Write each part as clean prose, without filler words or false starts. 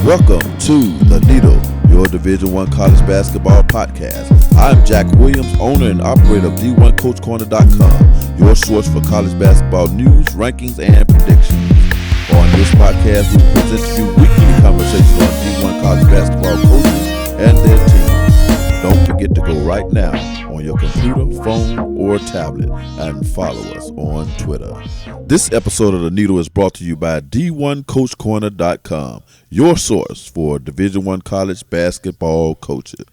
Welcome to The Needle, your Division I college basketball podcast. I'm Jack Williams, owner and operator of D1CoachCorner.com, your source for college basketball news, rankings, and predictions. On this podcast, we present to you weekly conversations on D1 college basketball coaches and their teams. Don't forget to go right now on your computer, phone, or tablet and follow us on Twitter. This episode of The Needle is brought to you by D1CoachCorner.com, your source for Division I college basketball coaches.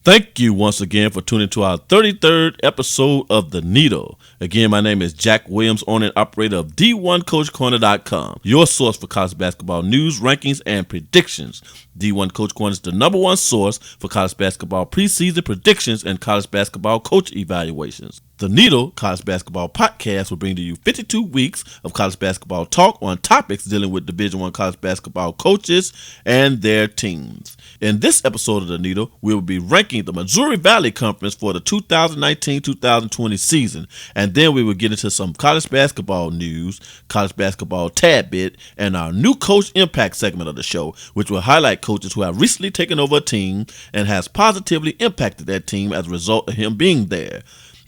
Thank you once again for tuning to our 33rd episode of The Needle. Again, my name is Jack Williams, owner and operator of D1CoachCorner.com, your source for college basketball news, rankings, and predictions. D1 Coach Corner is the number one source for college basketball preseason predictions and college basketball coach evaluations. The Needle College Basketball Podcast will bring to you 52 weeks of college basketball talk on topics dealing with Division I college basketball coaches and their teams. In this episode of The Needle, we will be ranking the Missouri Valley Conference for the 2019-2020 season, and then we will get into some college basketball news, college basketball tad bit, and our new coach impact segment of the show, which will highlight coaches who have recently taken over a team and has positively impacted that team as a result of him being there.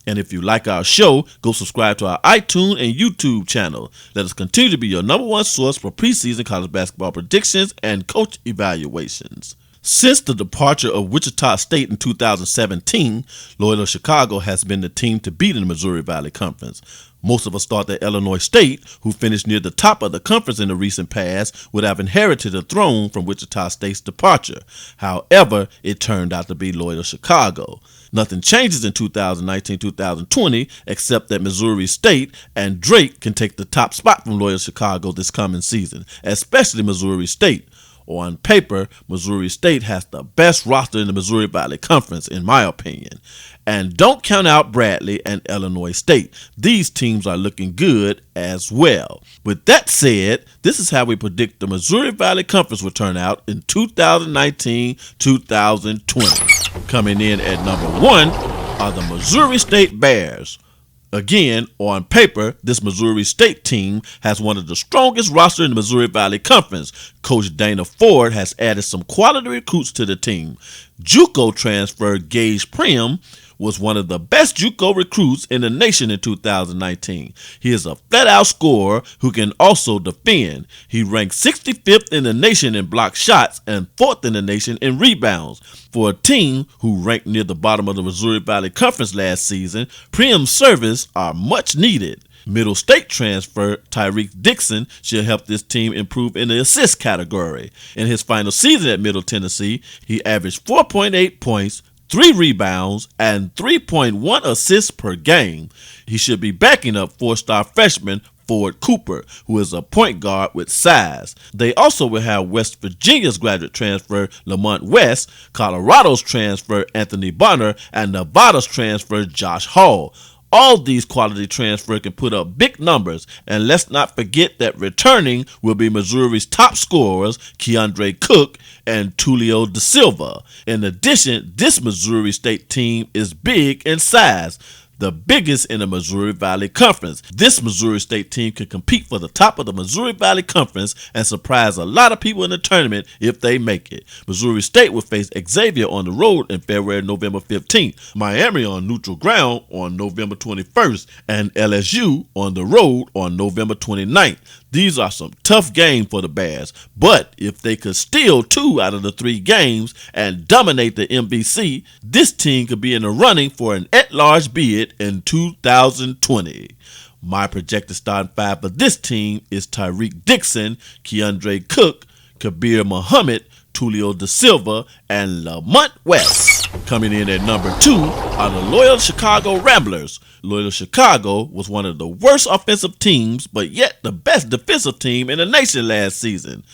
And if you like our show, go subscribe to our iTunes and YouTube channel. Let us continue to be your number one source for preseason college basketball predictions and coach evaluations. Since the departure of Wichita State in 2017, Loyola-Chicago has been the team to beat in the Missouri Valley Conference. Most of us thought that Illinois State, who finished near the top of the conference in the recent past, would have inherited the throne from Wichita State's departure. However, it turned out to be Loyola-Chicago. Nothing changes in 2019-2020 except that Missouri State and Drake can take the top spot from Loyola-Chicago this coming season, especially Missouri State. On paper, Missouri State has the best roster in the Missouri Valley Conference, in my opinion. And don't count out Bradley and Illinois State. These teams are looking good as well. With that said, this is how we predict the Missouri Valley Conference will turn out in 2019-2020. Coming in at number 1 are the Missouri State Bears. Again, on paper, this Missouri State team has one of the strongest rosters in the Missouri Valley Conference. Coach Dana Ford has added some quality recruits to the team. JUCO transfer Gage Prim was one of the best JUCO recruits in the nation in 2019. He is a flat-out scorer who can also defend. He ranked 65th in the nation in block shots and 4th in the nation in rebounds. For a team who ranked near the bottom of the Missouri Valley Conference last season, Prim's service are much needed. Middle State transfer Tyreek Dixon should help this team improve in the assist category. In his final season at Middle Tennessee, he averaged 4.8 points, 3 rebounds, and 3.1 assists per game. He should be backing up 4-star freshman Ford Cooper, who is a point guard with size. They also will have West Virginia's graduate transfer Lamont West, Colorado's transfer Anthony Bonner, and Nevada's transfer Josh Hall. All these quality transfers can put up big numbers, and let's not forget that returning will be Missouri's top scorers, Keandre Cook and Tulio Da Silva. In addition, this Missouri State team is big in size, the biggest in the Missouri Valley Conference. This Missouri State team can compete for the top of the Missouri Valley Conference and surprise a lot of people in the tournament if they make it. Missouri State will face Xavier on the road in February and November 15th, Miami on neutral ground on November 21st, and LSU on the road on November 29th. These are some tough games for the Bears, but if they could steal 2 out of the 3 games and dominate the MVC, this team could be in the running for an at-large bid in 2020. My projected starting 5 for this team is Tyreek Dixon, Keandre Cook, Kabir Muhammad, Tulio Da Silva, and Lamont West. Coming in at number 2 are the Loyola-Chicago Ramblers. Loyola-Chicago was one of the worst offensive teams, but yet the best defensive team in the nation last season.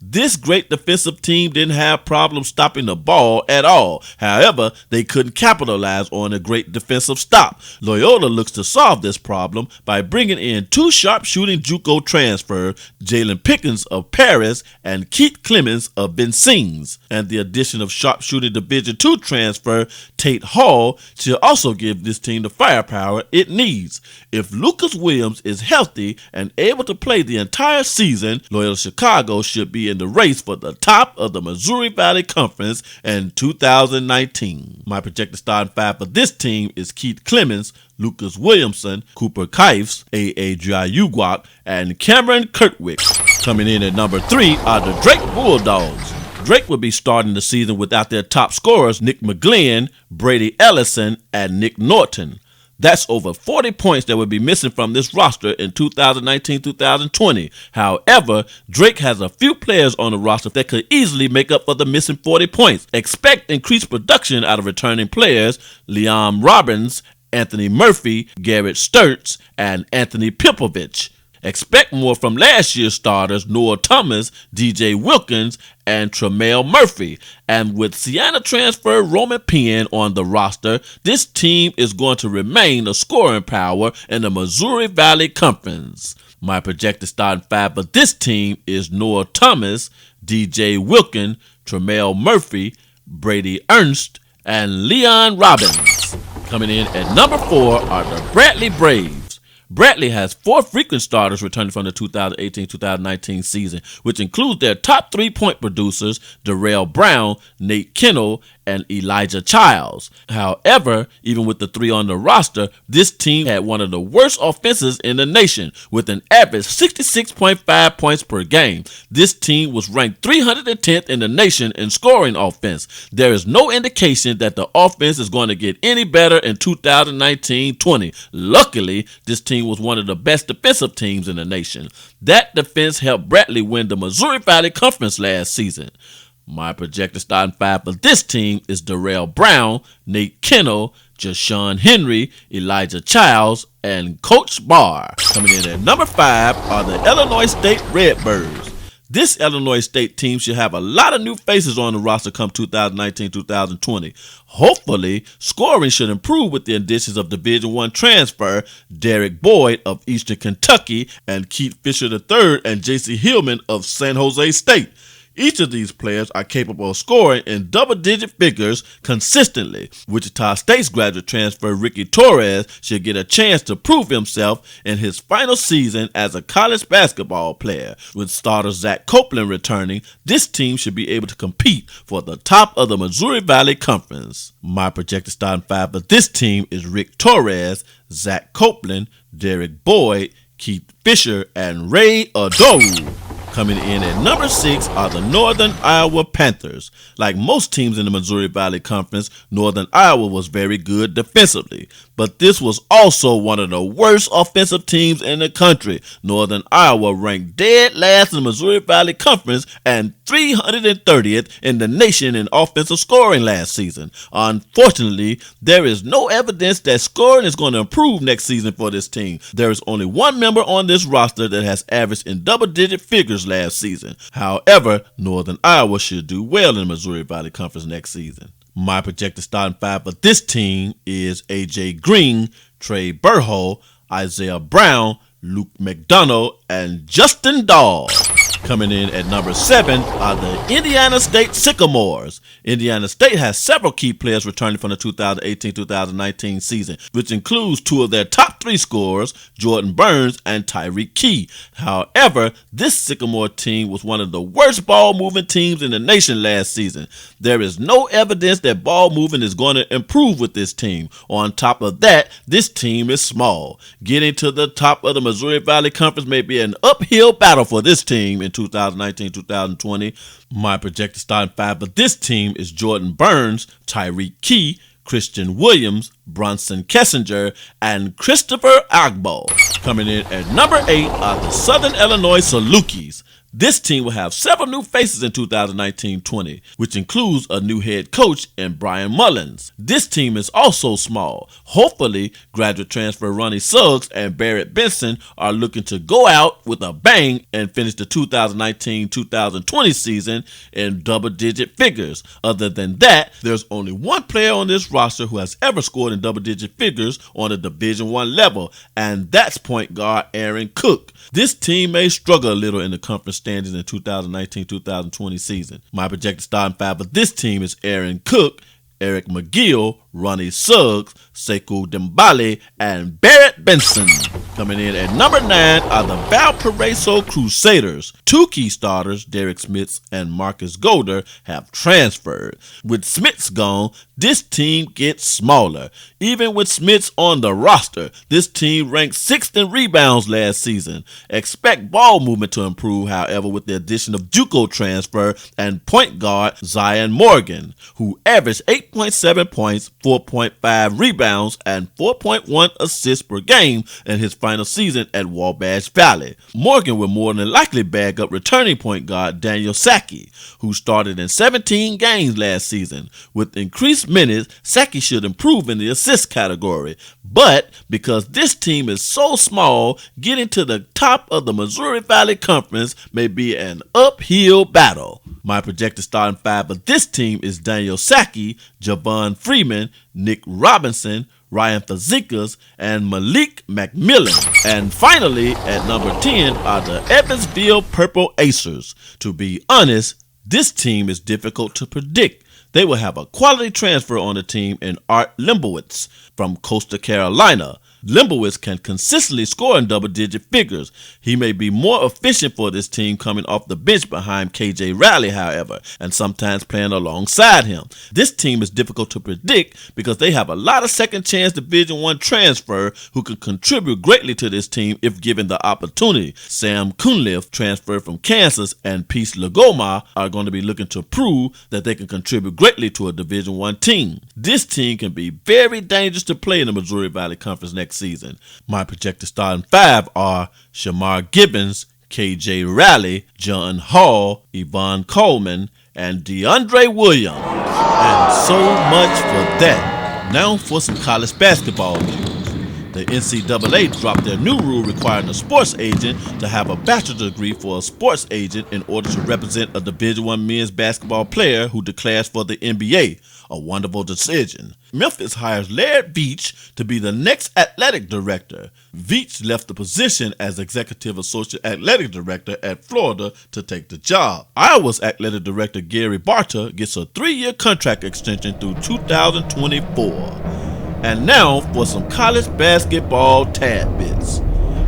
This great defensive team didn't have problems stopping the ball at all. However, they couldn't capitalize on a great defensive stop. Loyola looks to solve this problem by bringing in 2 sharpshooting JUCO transfers, Jalen Pickens of Paris and Keith Clemens of Vincennes. And the addition of sharpshooting Division II transfer Tate Hall should also give this team the firepower it needs. If Lucas Williams is healthy and able to play the entire season, Loyola-Chicago should be in the race for the top of the Missouri Valley Conference in 2019. My projected starting five for this team is Keith Clemens, Lucas Williamson, Cooper Kiefs, A.A. Driugwak, and Cameron Kirkwick. Coming in at number 3 are the Drake Bulldogs. Drake will be starting the season without their top scorers Nick McGlynn, Brady Ellison, and Nick Norton. That's over 40 points that would be missing from this roster in 2019-2020. However, Drake has a few players on the roster that could easily make up for the missing 40 points. Expect increased production out of returning players Liam Robbins, Anthony Murphy, Garrett Sturts, and Anthony Pipovich. Expect more from last year's starters Noah Thomas, DJ Wilkins, and Tremel Murphy. And with Siena transfer Roman Penn on the roster, this team is going to remain a scoring power in the Missouri Valley Conference. My projected starting five for this team is Noah Thomas, DJ Wilkins, Tremel Murphy, Brady Ernst, and Leon Robbins. Coming in at number 4 are the Bradley Braves. Bradley has 4 frequent starters returning from the 2018-2019 season, which includes their top 3-point producers, Darrell Brown, Nate Kennel, and Elijah Childs. However, even with the 3 on the roster, this team had one of the worst offenses in the nation, with an average 66.5 points per game. This team was ranked 310th in the nation in scoring offense. There is no indication that the offense is going to get any better in 2019-20. Luckily, this team was one of the best defensive teams in the nation. That defense helped Bradley win the Missouri Valley Conference last season. My projected starting five for this team is Darrell Brown, Nate Kennel, Jashawn Henry, Elijah Childs, and Coach Barr. Coming in at number 5 are the Illinois State Redbirds. This Illinois State team should have a lot of new faces on the roster come 2019-2020. Hopefully, scoring should improve with the additions of Division I transfer Derek Boyd of Eastern Kentucky and Keith Fisher III and J.C. Hillman of San Jose State. Each of these players are capable of scoring in double-digit figures consistently. Wichita State's graduate transfer Ricky Torres should get a chance to prove himself in his final season as a college basketball player. With starter Zach Copeland returning, this team should be able to compete for the top of the Missouri Valley Conference. My projected starting five for this team is Rick Torres, Zach Copeland, Derek Boyd, Keith Fisher, and Ray Adoru. Coming in at number 6 are the Northern Iowa Panthers. Like most teams in the Missouri Valley Conference, Northern Iowa was very good defensively, but this was also one of the worst offensive teams in the country. Northern Iowa ranked dead last in the Missouri Valley Conference and 330th in the nation in offensive scoring last season. Unfortunately, there is no evidence that scoring is going to improve next season for this team. There is only one member on this roster that has averaged in double-digit figures last season. However, Northern Iowa should do well in the Missouri Valley Conference next season. My projected starting five for this team is A.J. Green, Trey Burho, Isaiah Brown, Luke McDonough, and Justin Dahl. Coming in at number 7 are the Indiana State Sycamores. Indiana State has several key players returning from the 2018-2019 season, which includes 2 of their top 3 scorers, Jordan Burns and Tyreek Key. However, this Sycamore team was one of the worst ball-moving teams in the nation last season. There is no evidence that ball moving is going to improve with this team. On top of that, this team is small. Getting to the top of the Missouri Valley Conference may be an uphill battle for this team in 2019-2020. My projected starting five for this team is Jordan Burns, Tyreek Key, Christian Williams, Bronson Kessinger, and Christopher Agbo. Coming in at number 8 are the Southern Illinois Salukis. This team will have several new faces in 2019-20, which includes a new head coach in Brian Mullins. This team is also small. Hopefully, graduate transfer Ronnie Suggs and Barrett Benson are looking to go out with a bang and finish the 2019-2020 season in double-digit figures. Other than that, there's only one player on this roster who has ever scored in double-digit figures on a Division I level, and that's point guard Aaron Cook. This team may struggle a little in the conference standings in the 2019-2020 season. My projected starting five of this team is Aaron Cook, Eric McGill, Ronnie Suggs, Sekou Dembele, and Barrett Benson. Coming in at number 9 are the Valparaiso Crusaders. Two key starters, Derek Smits and Marcus Golder, have transferred. With Smits gone, this team gets smaller. Even with Smits on the roster, this team ranked 6th in rebounds last season. Expect ball movement to improve, however, with the addition of JUCO transfer and point guard Zion Morgan, who averaged 8.7 points, 4.5 rebounds, and 4.1 assists per game in his final season at Wabash Valley. Morgan will more than likely bag up returning point guard Daniel Saki, who started in 17 games last season. With increased minutes, Saki should improve in the assist category, but because this team is so small, getting to the top of the Missouri Valley Conference may be an uphill battle. My projected starting 5 of this team is Daniel Saki, Javon Freeman, Nick Robinson, Ryan Fazekas, and Malik McMillan. And finally, at number 10 are the Evansville Purple Acers. To be honest, this team is difficult to predict. They will have a quality transfer on the team in Art Limbowitz from Coastal Carolina. Limbowitz can consistently score in double-digit figures. He may be more efficient for this team coming off the bench behind KJ Riley, however, and sometimes playing alongside him. This team is difficult to predict because they have a lot of second-chance Division I transfer who can contribute greatly to this team if given the opportunity. Sam Cunliffe, transferred from Kansas, and Peace Lagoma are going to be looking to prove that they can contribute greatly to a Division I team. This team can be very dangerous to play in the Missouri Valley Conference next season. My projected starting 5 are Shamar Gibbons, KJ Riley, John Hall, Yvonne Coleman, and DeAndre Williams. And so much for that. Now for some college basketball news. The NCAA dropped their new rule requiring a sports agent to have a bachelor's degree for a sports agent in order to represent a Division I men's basketball player who declares for the NBA. A wonderful decision. Memphis hires Laird Veach to be the next athletic director. Veach left the position as executive associate athletic director at Florida to take the job. Iowa's athletic director Gary Barta gets a 3-year contract extension through 2024. And now for some college basketball tidbits.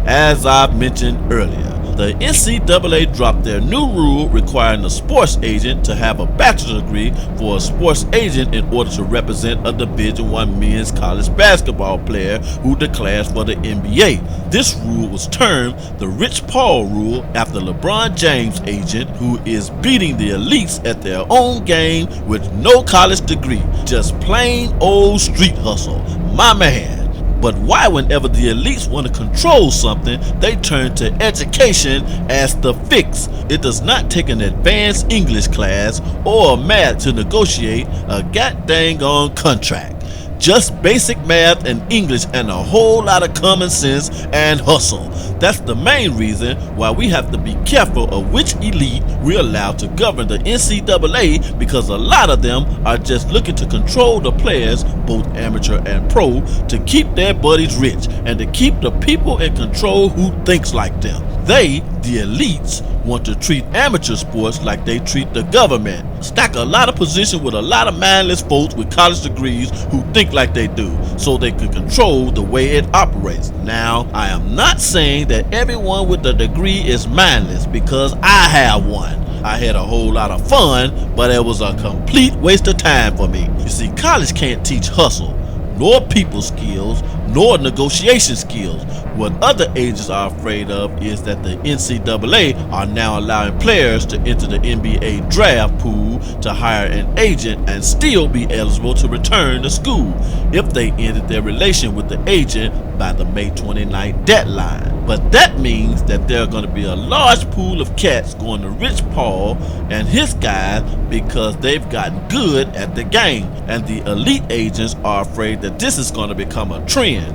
As I've mentioned earlier, the NCAA dropped their new rule requiring a sports agent to have a bachelor's degree for a sports agent in order to represent a Division I men's college basketball player who declares for the NBA. This rule was termed the Rich Paul rule after LeBron James' agent, who is beating the elites at their own game with no college degree. Just plain old street hustle. My man. But why, whenever the elites want to control something, they turn to education as the fix? It does not take an advanced English class or math to negotiate a goddamn contract. Just basic math and English and a whole lot of common sense and hustle. That's the main reason why we have to be careful of which elite we allow to govern the NCAA, because a lot of them are just looking to control the players, both amateur and pro, to keep their buddies rich and to keep the people in control who thinks like them. They, the elites, want to treat amateur sports like they treat the government. Stack a lot of positions with a lot of mindless folks with college degrees who think like they do, so they can control the way it operates. Now, I am not saying that everyone with a degree is mindless, because I have one. I had a whole lot of fun, but it was a complete waste of time for me. You see, college can't teach hustle, nor people skills, nor negotiation skills. What other agents are afraid of is that the NCAA are now allowing players to enter the NBA draft pool to hire an agent and still be eligible to return to school if they ended their relation with the agent by the May 29th deadline. But that means that there are going to be a large pool of cats going to Rich Paul and his guys because they've gotten good at the game, and the elite agents are afraid that this is going to become a trend.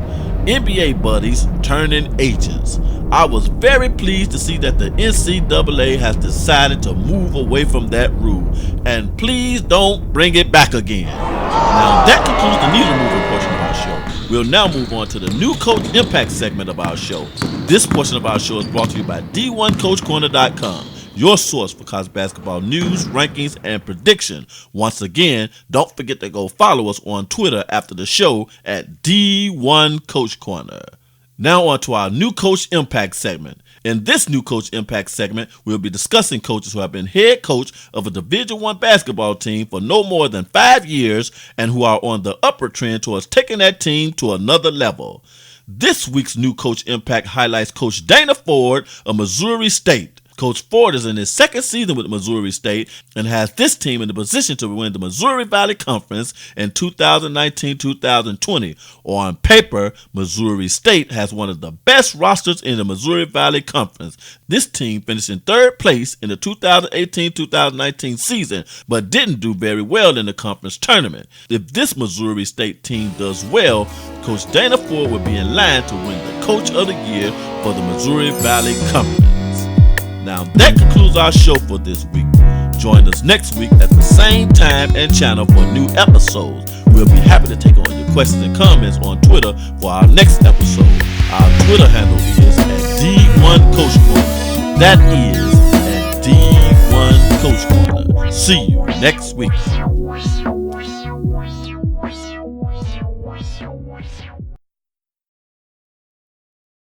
NBA buddies turning agents. I was very pleased to see that the NCAA has decided to move away from that rule, and please don't bring it back again. Now that concludes the needle moving portion of our show. We'll now move on to the new Coach Impact segment of our show. This portion of our show is brought to you by D1CoachCorner.com, your source for college basketball news, rankings, and prediction. Once again, don't forget to go follow us on Twitter after the show at D1 Coach Corner. Now on to our new Coach Impact segment. In this new Coach Impact segment, we'll be discussing coaches who have been head coach of a Division I basketball team for no more than 5 years and who are on the upward trend towards taking that team to another level. This week's new Coach Impact highlights Coach Dana Ford of Missouri State. Coach Ford is in his second season with Missouri State and has this team in the position to win the Missouri Valley Conference in 2019-2020. On paper, Missouri State has one of the best rosters in the Missouri Valley Conference. This team finished in third place in the 2018-2019 season, but didn't do very well in the conference tournament. If this Missouri State team does well, Coach Dana Ford will be in line to win the Coach of the Year for the Missouri Valley Conference. Now that concludes our show for this week. Join us next week at the same time and channel for new episodes. We'll be happy to take on your questions and comments on Twitter for our next episode. Our Twitter handle is at D1 Coach Corner. That is at D1 Coach Corner. See you next week.